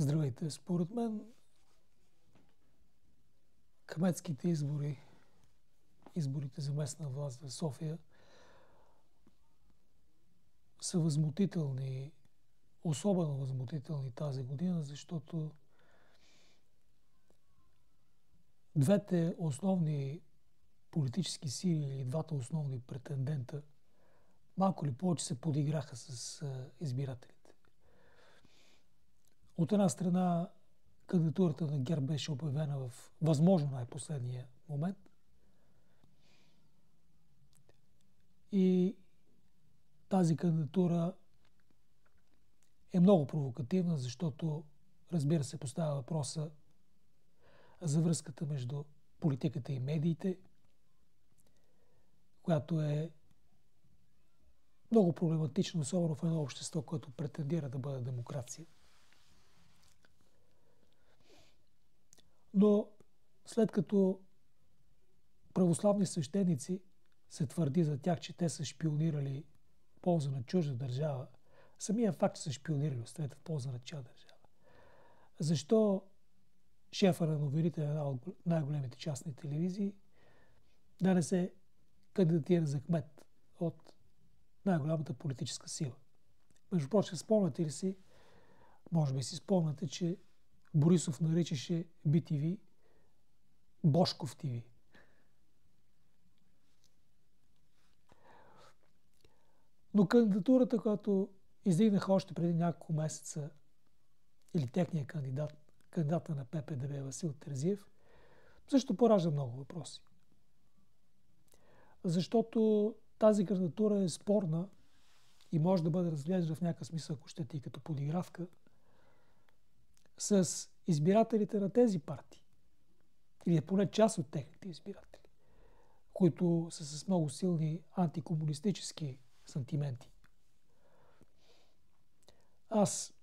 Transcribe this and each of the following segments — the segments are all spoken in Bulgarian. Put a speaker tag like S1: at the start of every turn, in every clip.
S1: Здравейте! Според мен кметските избори, изборите за местна власт в София са възмутителни, особено възмутителни тази година, защото двете основни политически сили или двата основни претендента малко ли повече се подиграха с избирателите. От една страна, кандидатурата на ГЕРБ беше обявена в възможно най-последния момент и тази кандидатура е много провокативна, защото, разбира се, поставя въпроса за връзката между политиката и медиите, която е много проблематично, особено в едно общество, което претендира да бъде демокрация. Но след като православни свещеници се твърди за тях, че те са шпионирали в полза на чужда държава, самия факт, че са шпионирали, оставете в полза на чужда държава. Защо шефа на новините на една от най-големите частни телевизии да не се кандидатира за кмет от най-голямата политическа сила? Между прочим, спомняте ли си, може би си спомняте, че Борисов наричаше BTV Божков ТВ. Но кандидатурата, която издигнаха още преди няколко месеца, или техният кандидата на ППДБ Васил Терзиев, също поражда много въпроси. Защото тази кандидатура е спорна и може да бъде разглеждана в някакъв смисъл, ако щете, и като подигравка с избирателите на тези партии. Или поне част от техните избиратели, които са с много силни антикомунистически сантименти. Аз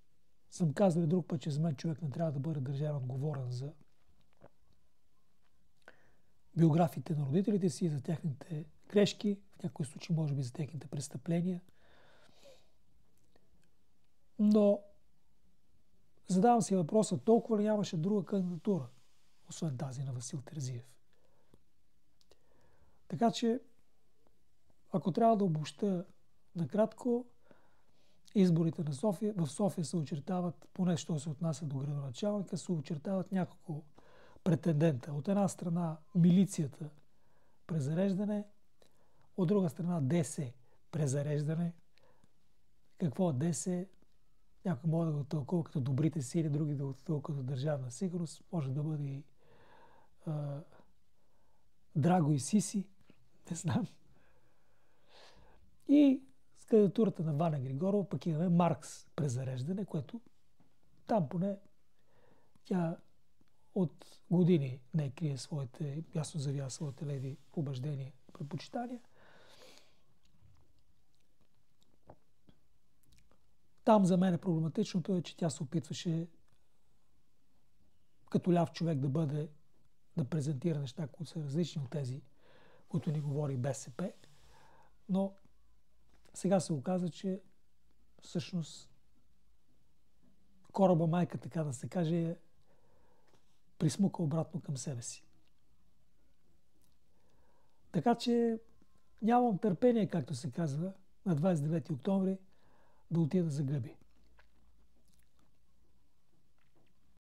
S1: съм казал друг път, че за мен човек не трябва да бъде държавен отговорен за биографиите на родителите си, за техните грешки, в някои случаи може би за техните престъпления. Но задавам си въпроса, толкова ли нямаше друга кандидатура, освен тази на Васил Терзиев? Така че, ако трябва да обобщя накратко, изборите на София, в София се очертават, поне що се отнася до градоначалника, се очертават няколко претендента. От една страна милицията презареждане, от друга страна ДС презареждане. Какво е ДС? Някой може да го тълкува като добрите сили, други да го тълкува като държавна сигурност. Може да бъде и Драго и Сиси, не знам. И с кандидатурата на Ваня Григорова пък имаме Маркс презареждане, което там поне тя от години не крие своите, ясно заявява своите леви убеждения, предпочитания. Там за мен проблематичното е, че тя се опитваше като ляв човек да презентира неща, които са различни от тези, които ни говори БСП. Но сега се оказа, че всъщност кораба майка, така да се каже, присмука обратно към себе си. Така че нямам търпение, както се казва, на 29 октомври да отида за гъби.